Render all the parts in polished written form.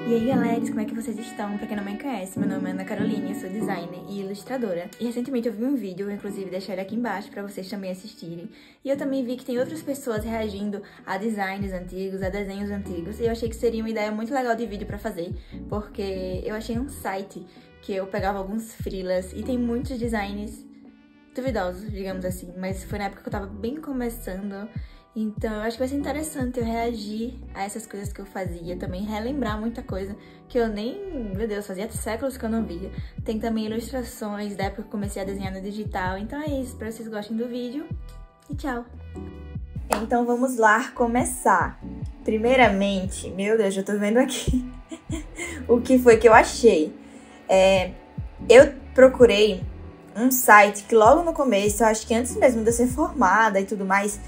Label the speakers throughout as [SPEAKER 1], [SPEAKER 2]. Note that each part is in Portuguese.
[SPEAKER 1] E aí galera, como é que vocês estão? Pra quem não me conhece, meu nome é Ana Carolina, eu sou designer e ilustradora. E recentemente eu vi um vídeo, vou inclusive deixar ele aqui embaixo pra vocês também assistirem. E eu também vi que tem outras pessoas reagindo a designs antigos, a desenhos antigos. E eu achei que seria uma ideia muito legal de vídeo pra fazer, porque eu achei um site que eu pegava alguns freelas e tem muitos designs duvidosos, digamos assim. Mas foi na época que eu tava bem começando. Então, eu acho que vai ser interessante eu reagir a essas coisas que eu fazia, também relembrar muita coisa que eu nem, meu Deus, fazia séculos que eu não via. Tem também ilustrações da época que eu comecei a desenhar no digital. Então é isso, espero que vocês gostem do vídeo e tchau! Então vamos lá começar. Primeiramente, meu Deus, já tô vendo aqui o que foi que eu achei. Eu procurei um site que logo no começo, eu acho que antes mesmo de eu ser formada e tudo mais,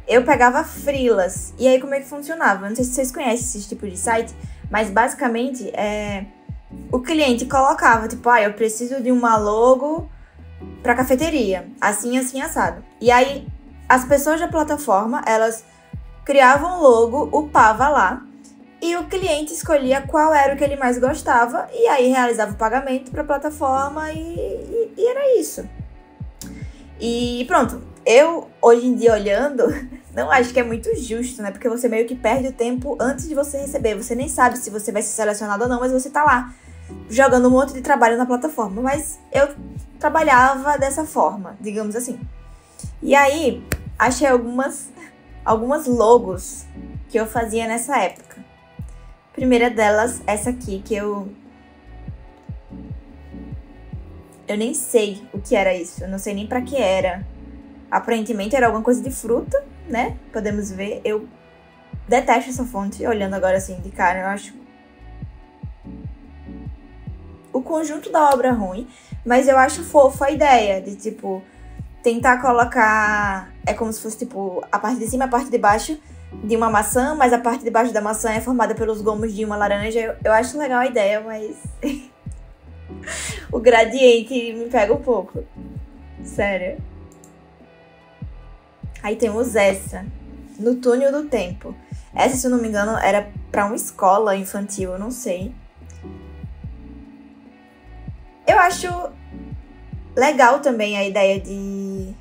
[SPEAKER 1] eu pegava freelas. E aí, como é que funcionava? Não sei se vocês conhecem esse tipo de site, mas basicamente, o cliente colocava, tipo, eu preciso de uma logo pra cafeteria, assim, assim, assado. E aí, as pessoas da plataforma, elas criavam o logo, upava lá, e o cliente escolhia qual era o que ele mais gostava, e aí realizava o pagamento pra plataforma, e era isso. E pronto, eu, hoje em dia, olhando, não acho que é muito justo, né? Porque você meio que perde o tempo antes de você receber. Você nem sabe se você vai ser selecionado ou não, mas você tá lá, jogando um monte de trabalho na plataforma. Mas eu trabalhava dessa forma, digamos assim. E aí, achei algumas logos que eu fazia nessa época. Primeira delas, essa aqui, que eu nem sei o que era isso. Eu não sei nem pra que era. Aparentemente era alguma coisa de fruta, né? Podemos ver. Eu detesto essa fonte, olhando agora assim de cara. Eu acho o conjunto da obra ruim, mas eu acho fofa a ideia de, tipo, tentar colocar... É como se fosse, tipo, a parte de cima e a parte de baixo de uma maçã, mas a parte de baixo da maçã é formada pelos gomos de uma laranja. Eu acho legal a ideia, mas... o gradiente me pega um pouco. Sério. Aí temos essa, No Túnel do Tempo. Essa, se eu não me engano, era pra uma escola infantil, eu não sei. Eu acho legal também a ideia de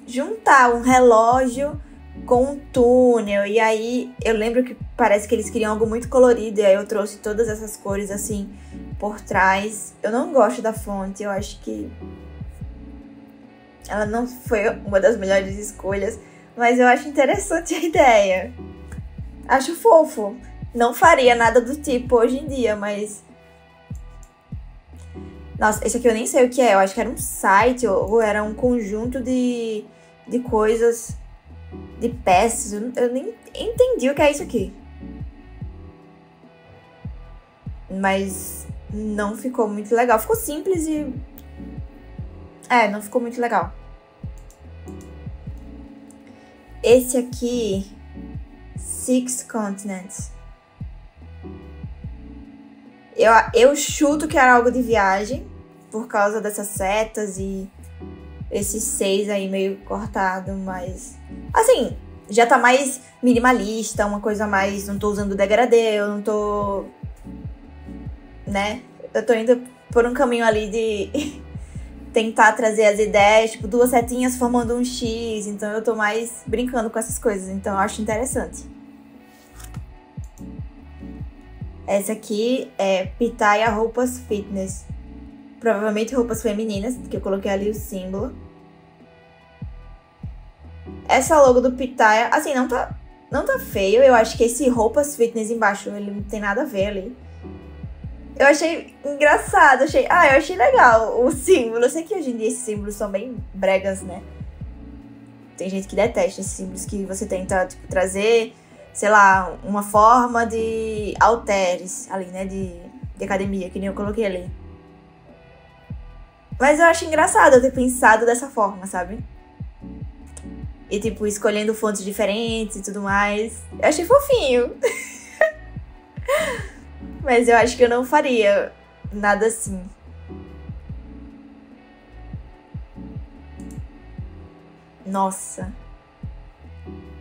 [SPEAKER 1] juntar um relógio com um túnel. E aí, eu lembro que parece que eles queriam algo muito colorido. E aí eu trouxe todas essas cores, assim, por trás. Eu não gosto da fonte, eu acho que ela não foi uma das melhores escolhas, mas eu acho interessante a ideia. Acho fofo. Não faria nada do tipo hoje em dia, mas... Nossa, esse aqui eu nem sei o que é. Eu acho que era um site ou era um conjunto de coisas, de peças. Eu nem entendi o que é isso aqui. Mas não ficou muito legal. Ficou simples e... não ficou muito legal. Esse aqui, Six Continents. Eu chuto que era algo de viagem, por causa dessas setas e esses 6 aí meio cortado, mas... Assim, já tá mais minimalista, uma coisa mais... Não tô usando degradê, eu não tô... Né? Eu tô indo por um caminho ali de... tentar trazer as ideias, tipo, 2 setinhas formando um X. Então eu tô mais brincando com essas coisas, então eu acho interessante. Essa aqui é Pitaya Roupas Fitness. Provavelmente roupas femininas, porque eu coloquei ali o símbolo. Essa logo do Pitaya, assim, não tá feio. Eu acho que esse Roupas Fitness embaixo, ele não tem nada a ver ali. Eu achei engraçado, eu achei legal o símbolo. Eu sei que hoje em dia esses símbolos são bem bregas, né? Tem gente que detesta esses símbolos que você tenta, tipo, trazer, sei lá, uma forma de halteres ali, né? De academia, que nem eu coloquei ali. Mas eu acho engraçado eu ter pensado dessa forma, sabe? E, tipo, escolhendo fontes diferentes e tudo mais. Eu achei fofinho. Mas eu acho que eu não faria nada assim. Nossa.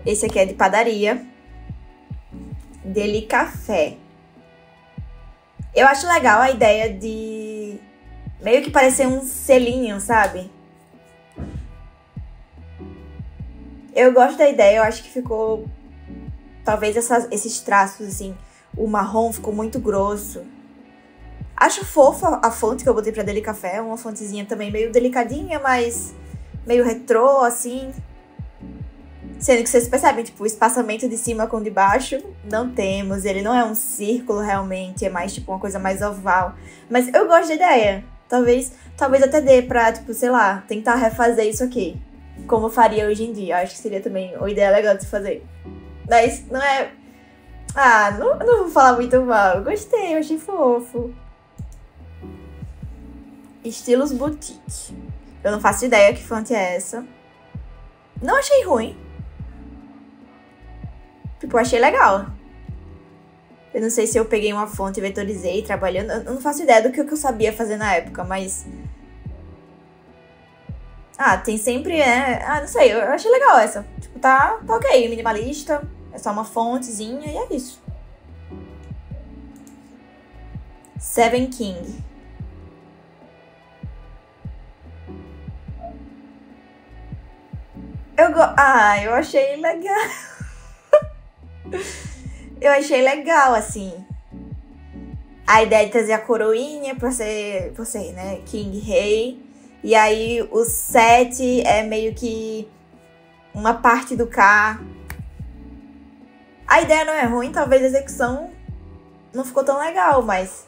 [SPEAKER 1] Esse aqui é de padaria. Deli Café. Eu acho legal a ideia de meio que parecer um selinho, sabe? Eu gosto da ideia, eu acho que ficou... Talvez esses traços, assim, o marrom ficou muito grosso. Acho fofa a fonte que eu botei pra Deli Café, uma fontezinha também meio delicadinha, mas meio retrô, assim. Sendo que vocês percebem, tipo, o espaçamento de cima com o de baixo, não temos. Ele não é um círculo, realmente, é mais, tipo, uma coisa mais oval. Mas eu gosto da ideia. Talvez até dê pra, tipo, sei lá, tentar refazer isso aqui. Como eu faria hoje em dia. Acho que seria também uma ideia legal de se fazer. Mas não é... Ah, não vou falar muito mal. Eu gostei, eu achei fofo. Estilos boutique. Eu não faço ideia que fonte é essa. Não achei ruim. Tipo, eu achei legal. Eu não sei se eu peguei uma fonte e vetorizei trabalhando. Eu não faço ideia do que eu sabia fazer na época, mas... Ah, tem sempre, né? Ah, não sei, eu achei legal essa. Tipo, tá ok, minimalista. É só uma fontezinha e é isso. Seven King. Eu achei legal. Eu achei legal, assim. A ideia de trazer a coroinha pra ser, né, King, rei. E aí o 7 é meio que uma parte do K. A ideia não é ruim, talvez a execução não ficou tão legal, mas...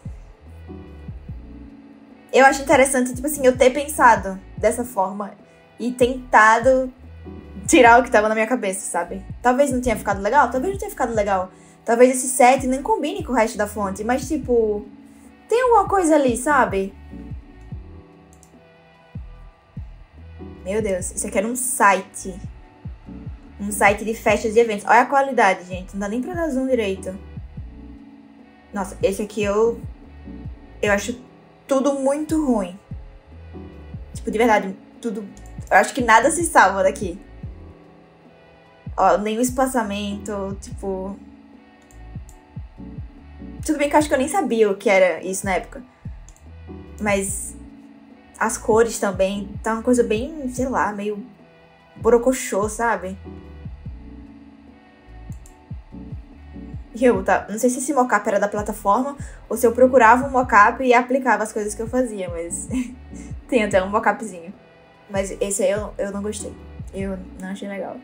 [SPEAKER 1] Eu acho interessante, tipo assim, eu ter pensado dessa forma e tentado tirar o que tava na minha cabeça, sabe? Talvez não tenha ficado legal, talvez não tenha ficado legal. Talvez esse 7 nem combine com o resto da fonte, mas tipo... Tem alguma coisa ali, sabe? Meu Deus, isso aqui era um site. Um site de festas e eventos. Olha a qualidade, gente. Não dá nem pra dar zoom direito. Nossa, esse aqui eu acho tudo muito ruim. Tipo, de verdade, tudo... Eu acho que nada se salva daqui. Ó, nem o espaçamento, tipo... Tudo bem que eu acho que eu nem sabia o que era isso na época. Mas as cores também, tá uma coisa bem, sei lá, meio borocochô, sabe? E eu, tá, não sei se esse mockup era da plataforma ou se eu procurava um mockup e aplicava as coisas que eu fazia, mas tem até um mockupzinho. Mas esse aí eu não gostei. Eu não achei legal.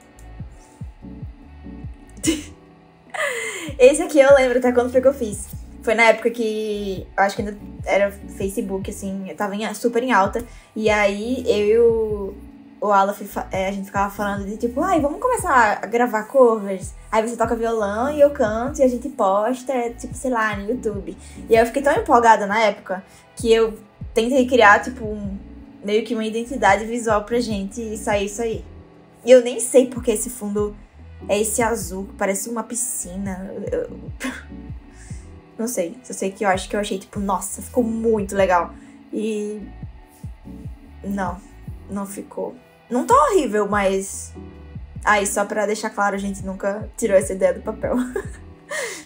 [SPEAKER 1] Esse aqui eu lembro até quando foi que eu fiz. Foi na época que eu acho que ainda era Facebook, assim, eu tava super em alta. E aí eu e o Aleph, a gente ficava falando de tipo, ai, vamos começar a gravar covers. Aí você toca violão e eu canto e a gente posta, tipo, sei lá, no YouTube. E aí eu fiquei tão empolgada na época que eu tentei criar, tipo, meio que uma identidade visual pra gente e sair isso aí. E eu nem sei porque esse fundo é esse azul, que parece uma piscina. Não sei, só sei que eu acho que eu achei, tipo, nossa, ficou muito legal. E... Não ficou. Não tá horrível, mas... Aí, só pra deixar claro, a gente nunca tirou essa ideia do papel.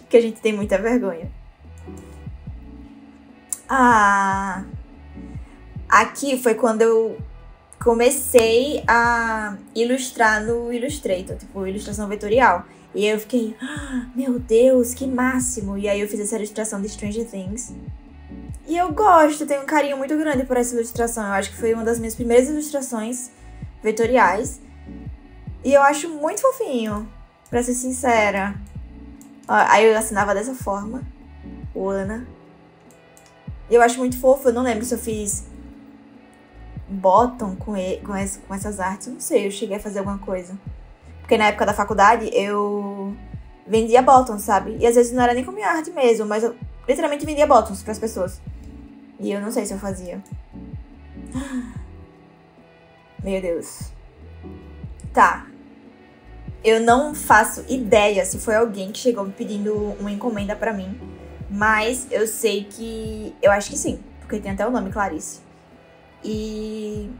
[SPEAKER 1] Porque a gente tem muita vergonha. Ah... Aqui foi quando eu comecei a ilustrar no Illustrator, tipo, ilustração vetorial. E aí eu fiquei, meu Deus, que máximo! E aí eu fiz essa ilustração de Stranger Things. E eu gosto, tenho um carinho muito grande por essa ilustração. Eu acho que foi uma das minhas primeiras ilustrações vetoriais. E eu acho muito fofinho, pra ser sincera. Ó, aí eu assinava dessa forma, o Ana. Eu acho muito fofo, eu não lembro se eu fiz bottom com essas artes. Eu não sei, eu cheguei a fazer alguma coisa. Porque na época da faculdade eu vendia bottoms, sabe? E às vezes não era nem com minha arte mesmo, mas eu literalmente vendia bottoms pras pessoas. E eu não sei se eu fazia. Meu Deus. Tá. Eu não faço ideia se foi alguém que chegou me pedindo uma encomenda pra mim. Mas eu sei que... Eu acho que sim, porque tem até o nome, Clarice. E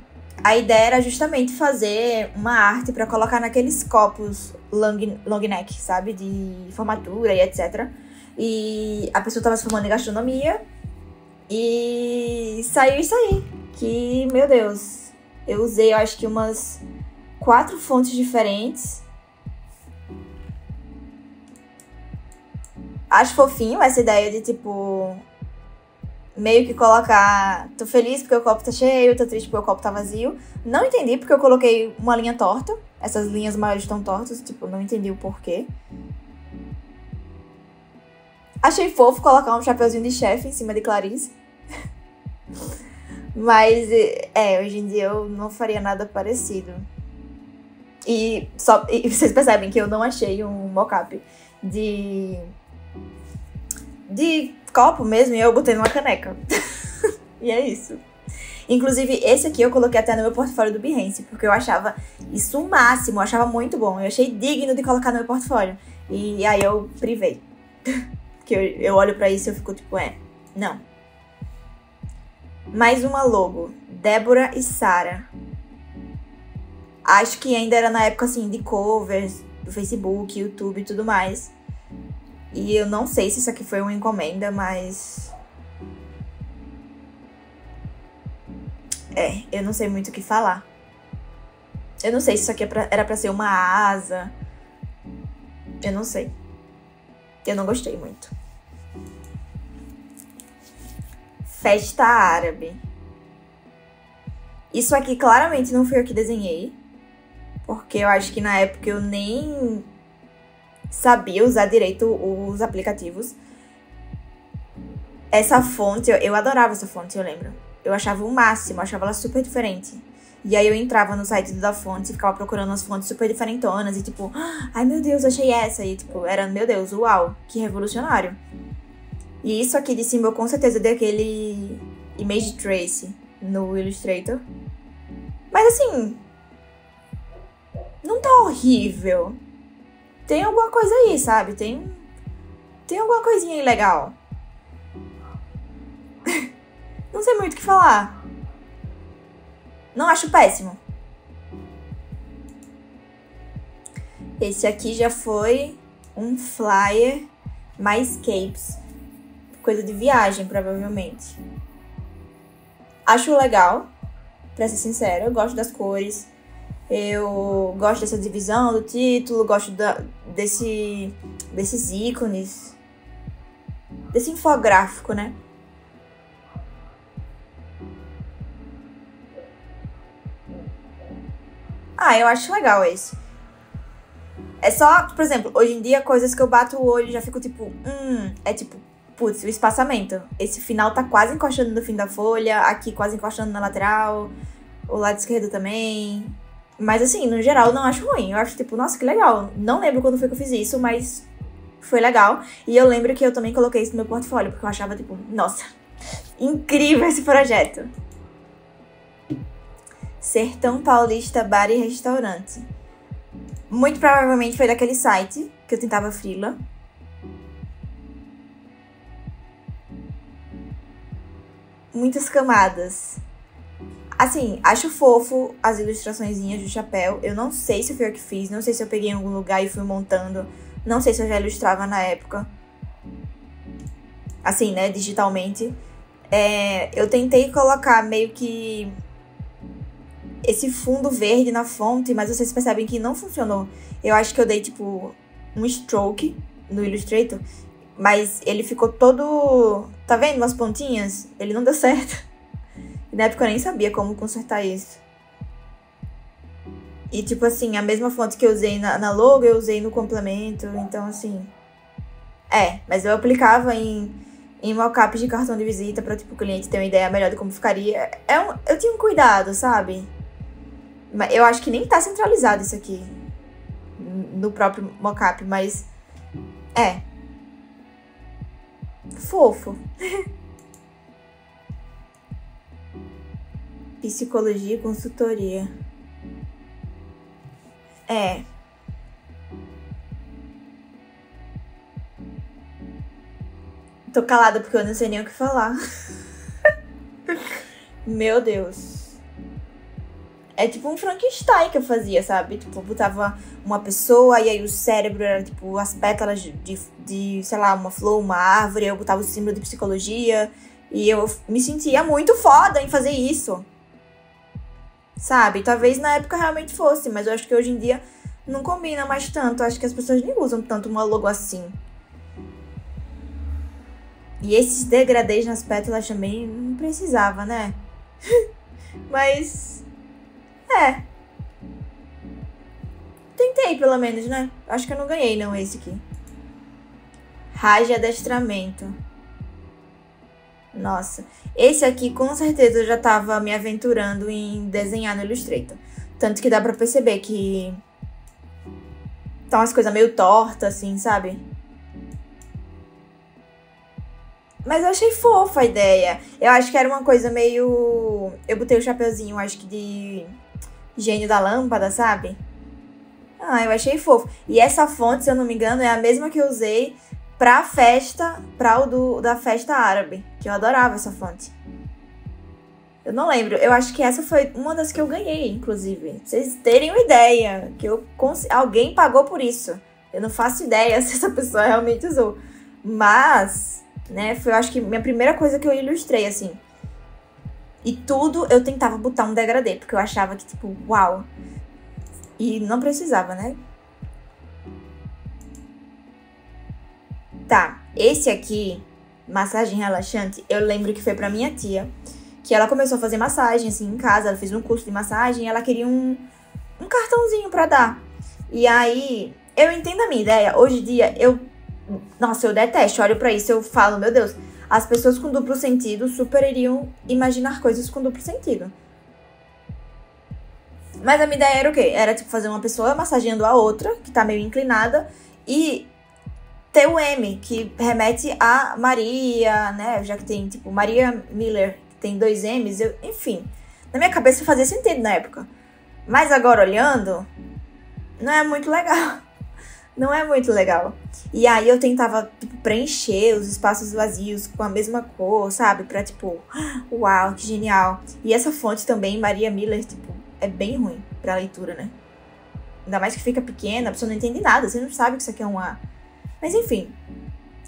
[SPEAKER 1] a ideia era justamente fazer uma arte pra colocar naqueles copos long neck, sabe? De formatura e etc. e a pessoa tava se formando em gastronomia e saiu isso aí. Que, meu Deus, eu usei, eu acho que umas 4 fontes diferentes. Acho fofinho essa ideia de, tipo, meio que colocar... Tô feliz porque o copo tá cheio, tô triste porque o copo tá vazio. Não entendi porque eu coloquei uma linha torta. Essas linhas maiores estão tortas, tipo, não entendi o porquê. Achei fofo colocar um chapeuzinho de chefe em cima de Clarice. Mas, hoje em dia eu não faria nada parecido. E vocês percebem que eu não achei um mockup de copo mesmo, e eu botei numa caneca. E é isso. Inclusive, esse aqui eu coloquei até no meu portfólio do Behance, porque eu achava isso o máximo, eu achava muito bom. Eu achei digno de colocar no meu portfólio. E aí eu privei. Porque eu olho pra isso e eu fico tipo, não. Mais uma logo. Débora e Sara. Acho que ainda era na época, assim, de covers, do Facebook, YouTube e tudo mais. E eu não sei se isso aqui foi uma encomenda, mas... eu não sei muito o que falar. Eu não sei se isso aqui era pra ser uma asa. Eu não sei. Eu não gostei muito. Festa árabe. Isso aqui claramente não fui eu que desenhei. Porque eu acho que na época eu nem sabia usar direito os aplicativos. Essa fonte, eu adorava essa fonte, eu lembro. Eu achava o máximo, eu achava ela super diferente. E aí eu entrava no site da fonte e ficava procurando umas fontes super diferentonas e tipo, ai meu Deus, achei essa. E tipo, era, meu Deus, uau, que revolucionário. E isso aqui de cima eu com certeza dei aquele Image Trace no Illustrator. Mas assim, não tá horrível. Tem alguma coisa aí, sabe? Tem alguma coisinha aí legal. Não sei muito o que falar. Não acho péssimo. Esse aqui já foi um flyer mais capes. Coisa de viagem, provavelmente. Acho legal, pra ser sincera. Eu gosto das cores. Eu gosto dessa divisão do título. Gosto desses ícones. Desse infográfico, né? Eu acho legal esse. É só, por exemplo, hoje em dia, coisas que eu bato o olho e já fico tipo, é tipo, putz, o espaçamento. Esse final tá quase encostando no fim da folha, aqui quase encostando na lateral, o lado esquerdo também. Mas assim, no geral, eu não acho ruim. Eu acho tipo, nossa, que legal. Não lembro quando foi que eu fiz isso, mas foi legal. E eu lembro que eu também coloquei isso no meu portfólio, porque eu achava tipo, nossa, incrível esse projeto. Sertão Paulista Bar e Restaurante. Muito provavelmente foi daquele site que eu tentava freela. Muitas camadas. Assim, acho fofo as ilustraçõezinhas do chapéu. Eu não sei se foi eu que fiz, não sei se eu peguei em algum lugar e fui montando. Não sei se eu já ilustrava na época. Assim, né, digitalmente. Eu tentei colocar meio que esse fundo verde na fonte, mas vocês percebem que não funcionou. Eu acho que eu dei, tipo, um stroke no Illustrator, mas ele ficou todo... Tá vendo umas pontinhas? Ele não deu certo. E na época eu nem sabia como consertar isso. E, tipo assim, a mesma fonte que eu usei na logo, eu usei no complemento. Então, assim... mas eu aplicava em mockup de cartão de visita pra, tipo, o cliente ter uma ideia melhor de como ficaria. Eu tinha um cuidado, sabe? Eu acho que nem tá centralizado isso aqui no próprio mockup, mas fofo. Psicologia e consultoria. Tô calada porque eu não sei nem o que falar. Meu Deus. É tipo um Frankenstein que eu fazia, sabe? Tipo, eu botava uma pessoa e aí o cérebro era tipo as pétalas de sei lá, uma flor, uma árvore. Eu botava o símbolo de psicologia. E eu me sentia muito foda em fazer isso. Sabe? Talvez na época realmente fosse, mas eu acho que hoje em dia não combina mais tanto. Eu acho que as pessoas nem usam tanto uma logo assim. E esses degradês nas pétalas também não precisava, né? Mas... é. Tentei, pelo menos, né? Acho que eu não ganhei, não, esse aqui. Rage adestramento. Nossa. Esse aqui, com certeza, eu já tava me aventurando em desenhar no Illustrator. Tanto que dá pra perceber que... tá umas coisas meio tortas, assim, sabe? Mas eu achei fofa a ideia. Eu acho que era uma coisa meio... eu botei o chapeuzinho, acho que de gênio da lâmpada, sabe? Ah, eu achei fofo. E essa fonte, se eu não me engano, é a mesma que eu usei pra festa, da festa árabe. Que eu adorava essa fonte. Eu não lembro. Eu acho que essa foi uma das que eu ganhei, inclusive. Pra vocês terem uma ideia. Que alguém pagou por isso. Eu não faço ideia se essa pessoa realmente usou. Mas... né, foi, eu acho que minha primeira coisa que eu ilustrei, assim. E tudo eu tentava botar um degradê, porque eu achava que, tipo, uau. E não precisava, né? Tá, esse aqui, massagem relaxante, eu lembro que foi pra minha tia, que ela começou a fazer massagem, assim, em casa, ela fez um curso de massagem e ela queria um cartãozinho pra dar. E aí, eu entendo a minha ideia, hoje em dia, nossa, eu detesto, olho pra isso, eu falo, meu Deus, as pessoas com duplo sentido super iriam imaginar coisas com duplo sentido. Mas a minha ideia era o quê? Era, tipo, fazer uma pessoa massageando a outra, que tá meio inclinada, e ter o M, que remete a Maria, né? Já que tem, tipo, Maria Miller, que tem 2 M's, enfim. Na minha cabeça fazia sentido na época. Mas agora, olhando, não é muito legal. Não é muito legal. E aí eu tentava, tipo, preencher os espaços vazios com a mesma cor, sabe? Pra, tipo, uau, que genial. E essa fonte também, Maria Miller, tipo, é bem ruim pra leitura, né? Ainda mais que fica pequena, a pessoa não entende nada, você não sabe que isso aqui é um A. Mas enfim.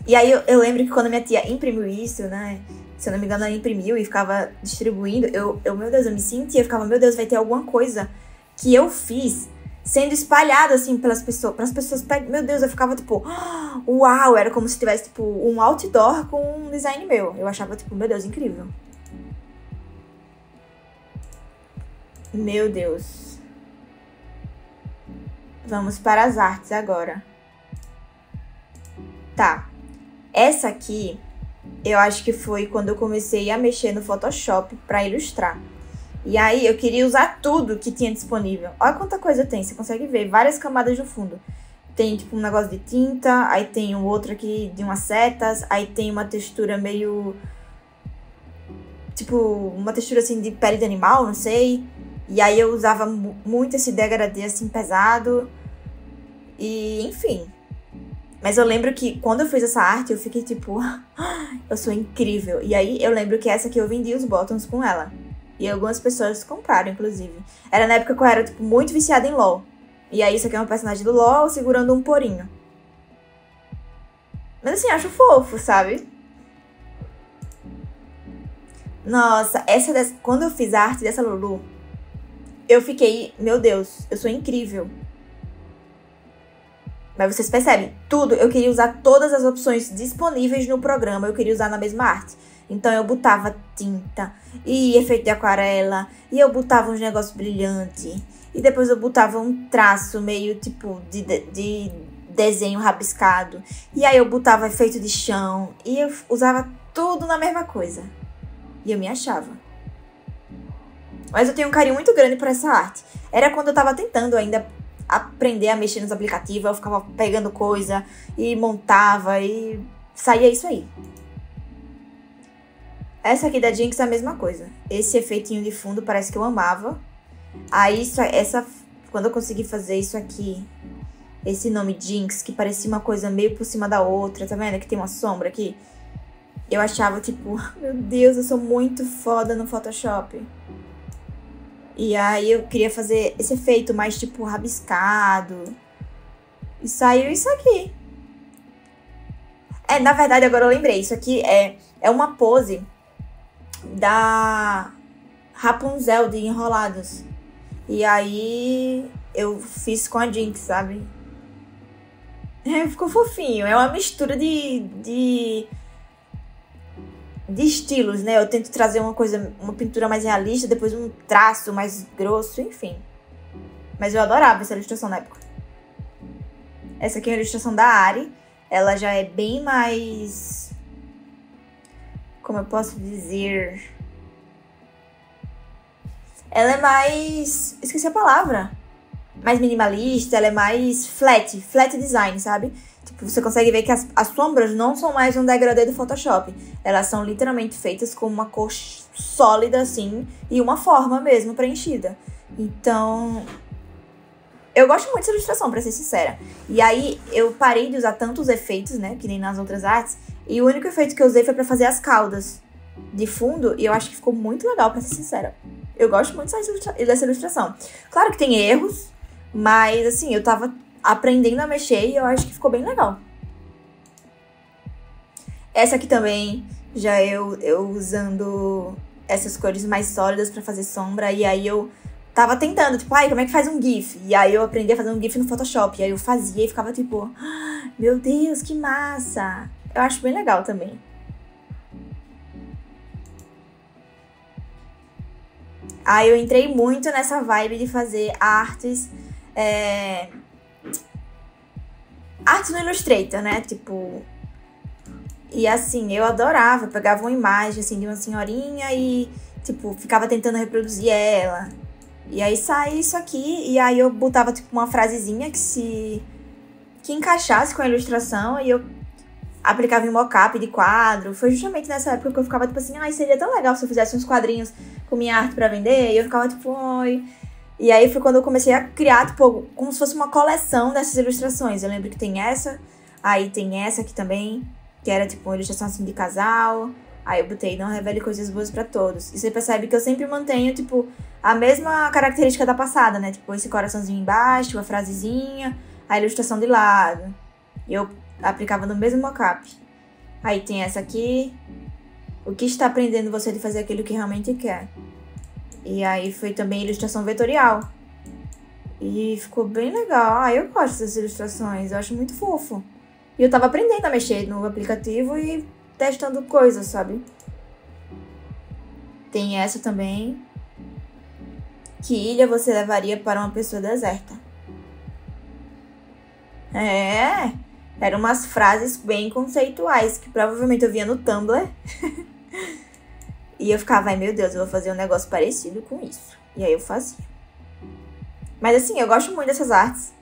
[SPEAKER 1] E aí eu lembro que quando minha tia imprimiu isso, né? Se eu não me engano, ela imprimiu e ficava distribuindo. Meu Deus, eu me sentia, eu ficava, meu Deus, vai ter alguma coisa que eu fiz sendo espalhado, assim, pelas pessoas. Para as pessoas, meu Deus, eu ficava, tipo, uau, era como se tivesse, tipo, um outdoor com um design meu. Eu achava, tipo, meu Deus, incrível. Meu Deus. Vamos para as artes agora. Tá. Essa aqui, eu acho que foi quando eu comecei a mexer no Photoshop para ilustrar. E aí eu queria usar tudo que tinha disponível. Olha quanta coisa tem, você consegue ver várias camadas no fundo. Tem tipo um negócio de tinta, aí tem um outro aqui de umas setas, aí tem uma textura meio... tipo, uma textura assim de pele de animal, não sei. E aí eu usava muito esse degradê assim pesado. E enfim. Mas eu lembro que quando eu fiz essa arte eu fiquei tipo, eu sou incrível. E aí eu lembro que essa aqui eu vendi os bottoms com ela. E algumas pessoas compraram, inclusive. Era na época que eu era, tipo, muito viciada em LOL. E aí, isso aqui é um personagem do LOL segurando um porinho. Mas assim, acho fofo, sabe? Nossa, quando eu fiz a arte dessa Lulu, eu fiquei, meu Deus, eu sou incrível. Mas vocês percebem, tudo, eu queria usar todas as opções disponíveis no programa, eu queria usar na mesma arte. Então eu botava tinta e efeito de aquarela, e eu botava uns negócios brilhantes, e depois eu botava um traço meio tipo de desenho rabiscado, e aí eu botava efeito de chão, e eu usava tudo na mesma coisa. E eu me achava. Mas eu tenho um carinho muito grande por essa arte. Era quando eu tava tentando ainda aprender a mexer nos aplicativos, eu ficava pegando coisa e montava e saía isso aí. Essa aqui da Jinx é a mesma coisa. Esse efeitinho de fundo parece que eu amava. Aí, quando eu consegui fazer isso aqui, esse nome Jinx, que parecia uma coisa meio por cima da outra, tá vendo? Que tem uma sombra aqui. Eu achava, tipo, meu Deus, eu sou muito foda no Photoshop. E aí eu queria fazer esse efeito mais, tipo, rabiscado. E saiu isso aqui. Na verdade, agora eu lembrei. Isso aqui é uma pose da Rapunzel de Enrolados. E aí eu fiz com a Jinx, sabe? Ficou fofinho. É uma mistura de estilos, né? Eu tento trazer uma pintura mais realista, depois um traço mais grosso, enfim. Mas eu adorava essa ilustração na época. Essa aqui é a ilustração da Ari. Ela já é bem mais... Como eu posso dizer? Ela é mais... Esqueci a palavra. Mais minimalista, ela é mais flat design, sabe? Tipo, você consegue ver que as sombras não são mais um degradê do Photoshop. Elas são literalmente feitas com uma cor sólida, assim, e uma forma mesmo preenchida. Então, eu gosto muito dessa ilustração, pra ser sincera. E aí, eu parei de usar tantos efeitos, né, que nem nas outras artes, e o único efeito que eu usei foi pra fazer as caudas de fundo, e eu acho que ficou muito legal, pra ser sincera. Eu gosto muito dessa ilustração. Claro que tem erros, mas, assim, eu tava aprendendo a mexer e eu acho que ficou bem legal. Essa aqui também, já eu usando essas cores mais sólidas pra fazer sombra. E aí eu tava tentando, tipo, como é que faz um GIF? E aí eu aprendi a fazer um GIF no Photoshop. E aí eu fazia e ficava tipo, meu Deus, que massa! Eu acho bem legal também. Aí eu entrei muito nessa vibe de fazer artes no Illustrator, né? Tipo... E assim, eu adorava. Eu pegava uma imagem, assim, de uma senhorinha e, tipo, ficava tentando reproduzir ela. E aí saía isso aqui, e aí eu botava, tipo, uma frasezinha que encaixasse com a ilustração, e eu aplicava em mockup de quadro. Foi justamente nessa época que eu ficava, tipo assim, seria tão legal se eu fizesse uns quadrinhos com minha arte pra vender. E eu ficava, tipo, oi... E aí foi quando eu comecei a criar, tipo, como se fosse uma coleção dessas ilustrações. Eu lembro que tem essa, aí tem essa aqui também, que era, tipo, uma ilustração, assim, de casal. Aí eu botei, não revele coisas boas pra todos. E você percebe que eu sempre mantenho, tipo, a mesma característica da passada, né? Tipo, esse coraçãozinho embaixo, a frasezinha, a ilustração de lado. E eu aplicava no mesmo mockup. Aí tem essa aqui. O que está prendendo você de fazer aquilo que realmente quer? E aí foi também ilustração vetorial. E ficou bem legal. Eu gosto dessas ilustrações, eu acho muito fofo. E eu tava aprendendo a mexer no aplicativo e testando coisas, sabe? Tem essa também. Que ilha você levaria para uma pessoa deserta? Eram umas frases bem conceituais, que provavelmente eu via no Tumblr. E eu ficava, meu Deus, eu vou fazer um negócio parecido com isso. E aí eu fazia. Mas assim, eu gosto muito dessas artes.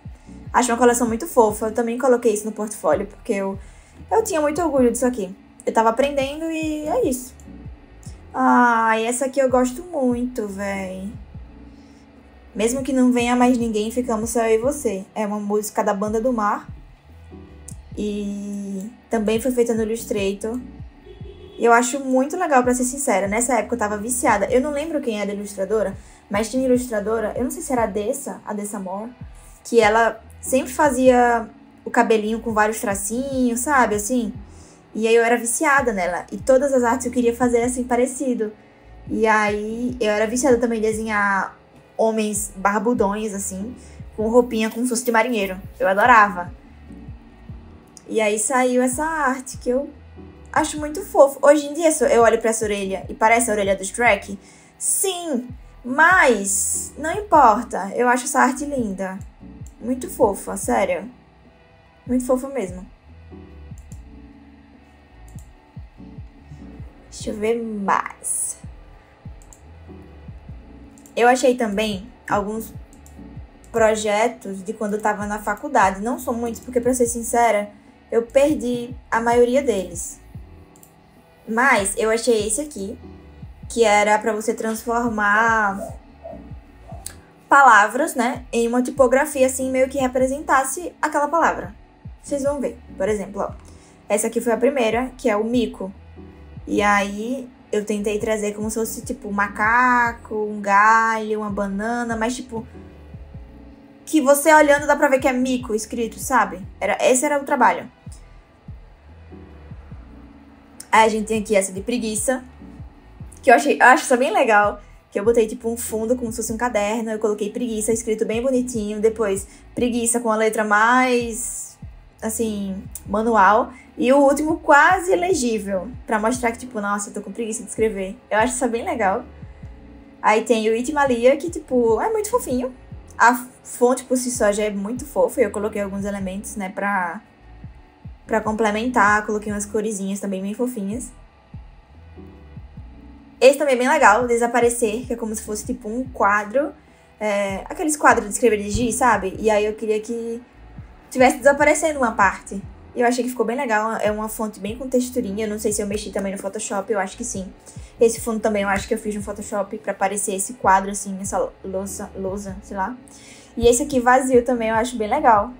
[SPEAKER 1] Acho uma coleção muito fofa. Eu também coloquei isso no portfólio, porque eu tinha muito orgulho disso aqui. Eu tava aprendendo e é isso. E essa aqui eu gosto muito, véi. Mesmo que não venha mais ninguém, ficamos só eu e você. É uma música da Banda do Mar. E também foi feita no Illustrator. E eu acho muito legal, pra ser sincera. Nessa época eu tava viciada. Eu não lembro quem era a ilustradora, mas tinha ilustradora, eu não sei se era a Dessa Moore, que ela sempre fazia o cabelinho com vários tracinhos, sabe, assim. E aí eu era viciada nela. E todas as artes eu queria fazer assim, parecido. E aí eu era viciada também em desenhar homens barbudões, assim, com roupinha como se fosse de marinheiro. Eu adorava. E aí saiu essa arte que eu acho muito fofo. Hoje em dia eu olho pra essa orelha e parece a orelha do Shrek. Sim, mas não importa. Eu acho essa arte linda. Muito fofa, sério. Muito fofa mesmo. Deixa eu ver mais. Eu achei também alguns projetos de quando eu tava na faculdade. Não são muitos, porque pra ser sincera, eu perdi a maioria deles. Mas eu achei esse aqui, que era pra você transformar palavras, né, em uma tipografia, assim, meio que representasse aquela palavra. Vocês vão ver. Por exemplo, ó, essa aqui foi a primeira, que é o mico. E aí eu tentei trazer como se fosse, tipo, um macaco, um galho, uma banana, mas, tipo, que você olhando dá pra ver que é mico escrito, sabe? Esse era o trabalho. Aí a gente tem aqui essa de preguiça, que eu acho isso bem legal, que eu botei, tipo, um fundo como se fosse um caderno, eu coloquei preguiça escrito bem bonitinho, depois preguiça com a letra mais, assim, manual, e o último quase legível, pra mostrar que, tipo, nossa, eu tô com preguiça de escrever. Eu acho isso bem legal. Aí tem o Itimalia, que, tipo, é muito fofinho. A fonte por si só já é muito fofa, eu coloquei alguns elementos, né, pra complementar, coloquei umas coresinhas também bem fofinhas. Esse também é bem legal, Desaparecer, que é como se fosse, tipo, um quadro, aqueles quadros de escrever de giz, sabe? E aí eu queria que tivesse desaparecendo uma parte. E eu achei que ficou bem legal, é uma fonte bem com texturinha, eu não sei se eu mexi também no Photoshop, eu acho que sim. Esse fundo também eu acho que eu fiz no Photoshop pra aparecer esse quadro, assim, essa lousa, sei lá. E esse aqui vazio também eu acho bem legal.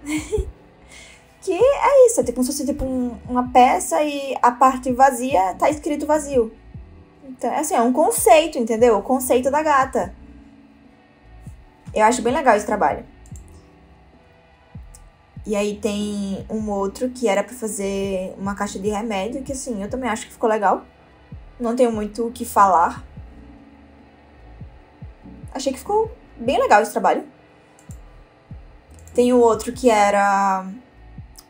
[SPEAKER 1] Que é isso, é tipo como se fosse tipo uma peça e a parte vazia tá escrito vazio. Então, assim, é um conceito, entendeu? O conceito da gata. Eu acho bem legal esse trabalho. E aí tem um outro que era pra fazer uma caixa de remédio, que assim, eu também acho que ficou legal. Não tenho muito o que falar. Achei que ficou bem legal esse trabalho. Tem o outro que era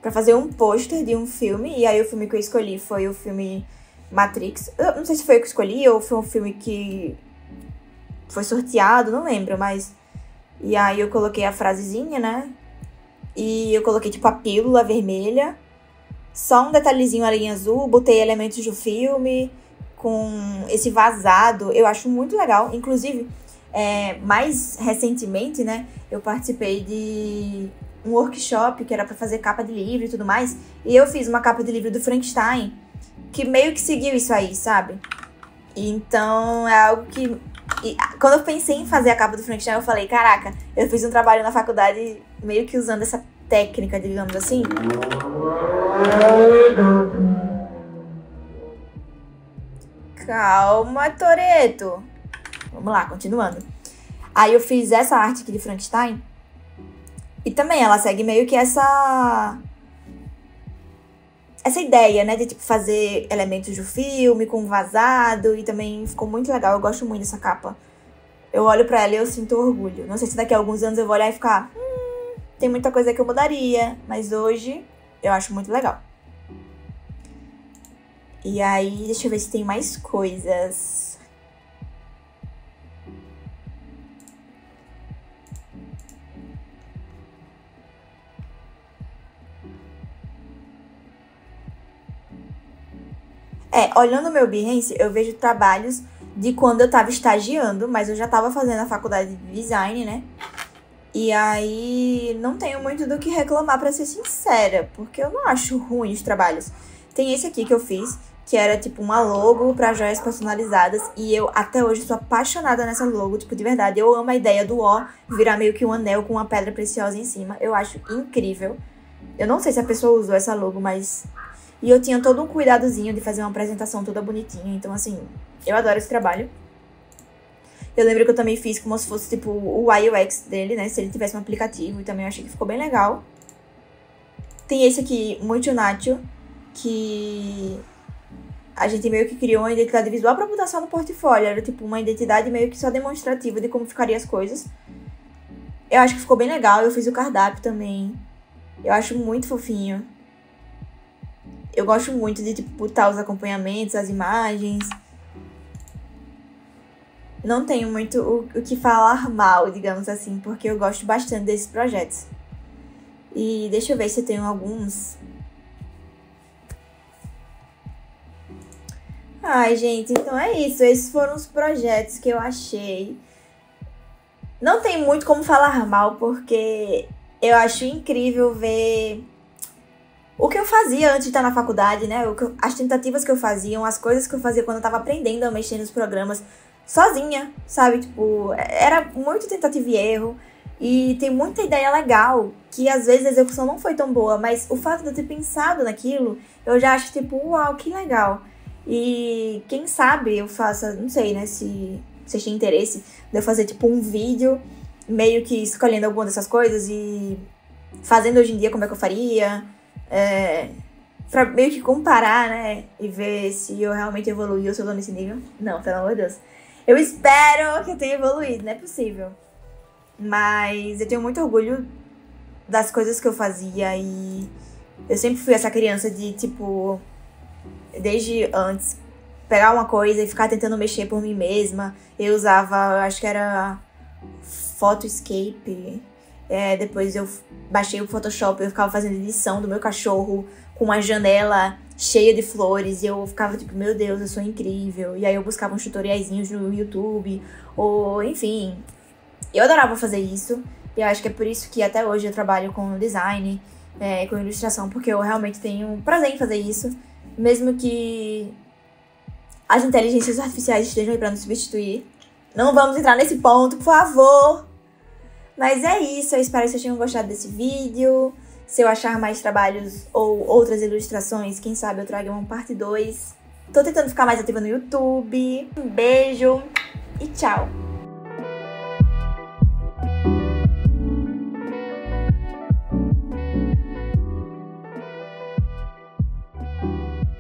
[SPEAKER 1] pra fazer um pôster de um filme, e aí o filme que eu escolhi foi o filme Matrix. Eu não sei se foi eu que escolhi ou foi um filme que foi sorteado, não lembro, mas... E aí eu coloquei a frasezinha, né? E eu coloquei, tipo, a pílula vermelha. Só um detalhezinho ali em azul. Botei elementos do filme com esse vazado. Eu acho muito legal. Inclusive, mais recentemente, né? Eu participei de um workshop que era pra fazer capa de livro e tudo mais. E eu fiz uma capa de livro do Frankenstein que meio que seguiu isso aí, sabe? Então, é algo que... E quando eu pensei em fazer a capa do Frankenstein, eu falei, caraca, eu fiz um trabalho na faculdade meio que usando essa técnica, digamos assim. Calma, Toretto. Vamos lá, continuando. Aí eu fiz essa arte aqui de Frankenstein. E também ela segue meio que essa ideia, né, de tipo fazer elementos do filme com vazado, e também ficou muito legal, eu gosto muito dessa capa. Eu olho pra ela e eu sinto orgulho. Não sei se daqui a alguns anos eu vou olhar e ficar, tem muita coisa que eu mudaria, mas hoje eu acho muito legal. E aí, deixa eu ver se tem mais coisas. Olhando o meu Behance, eu vejo trabalhos de quando eu tava estagiando, mas eu já tava fazendo a faculdade de design, né? E aí, não tenho muito do que reclamar, pra ser sincera, porque eu não acho ruim os trabalhos. Tem esse aqui que eu fiz, que era tipo uma logo pra joias personalizadas, e eu até hoje sou apaixonada nessa logo, tipo, de verdade. Eu amo a ideia do O virar meio que um anel com uma pedra preciosa em cima. Eu acho incrível. Eu não sei se a pessoa usou essa logo, mas... E eu tinha todo um cuidadozinho de fazer uma apresentação toda bonitinha. Então, assim, eu adoro esse trabalho. Eu lembro que eu também fiz como se fosse, tipo, o UI UX dele, né? Se ele tivesse um aplicativo. E também eu achei que ficou bem legal. Tem esse aqui, Muito Nacho, que a gente meio que criou uma identidade visual pra botar só no portfólio. Era, tipo, uma identidade meio que só demonstrativa de como ficariam as coisas. Eu acho que ficou bem legal. Eu fiz o cardápio também. Eu acho muito fofinho. Eu gosto muito de, tipo, botar os acompanhamentos, as imagens. Não tenho muito o que falar mal, digamos assim, porque eu gosto bastante desses projetos. E deixa eu ver se eu tenho alguns. Ai, gente, então é isso. Esses foram os projetos que eu achei. Não tem muito como falar mal, porque eu acho incrível ver o que eu fazia antes de estar na faculdade, né? As tentativas que eu fazia, as coisas que eu fazia quando eu tava aprendendo a mexer nos programas sozinha, sabe? Tipo, era muito tentativa e erro. E tem muita ideia legal, que às vezes a execução não foi tão boa, mas o fato de eu ter pensado naquilo, eu já acho tipo, uau, que legal. E quem sabe eu faça, não sei, né, se vocês têm interesse de eu fazer, tipo, um vídeo meio que escolhendo alguma dessas coisas e fazendo hoje em dia como é que eu faria, pra meio que comparar, né, e ver se eu realmente evoluí ou se eu tô nesse nível. Não, pelo amor de Deus. Eu espero que eu tenha evoluído, não é possível. Mas eu tenho muito orgulho das coisas que eu fazia e eu sempre fui essa criança de, tipo, desde antes, pegar uma coisa e ficar tentando mexer por mim mesma. Eu usava, acho que era Photoscape. Depois eu baixei o Photoshop, eu ficava fazendo edição do meu cachorro com uma janela cheia de flores. E eu ficava tipo, meu Deus, eu sou incrível. E aí eu buscava uns tutoriaizinhos no YouTube. Ou, enfim, eu adorava fazer isso. E eu acho que é por isso que até hoje eu trabalho com design, com ilustração. Porque eu realmente tenho prazer em fazer isso. Mesmo que as inteligências artificiais estejam aí pra nos substituir. Não vamos entrar nesse ponto, por favor. Mas é isso, eu espero que vocês tenham gostado desse vídeo. Se eu achar mais trabalhos ou outras ilustrações, quem sabe eu trago uma parte 2. Tô tentando ficar mais ativa no YouTube. Um beijo e tchau!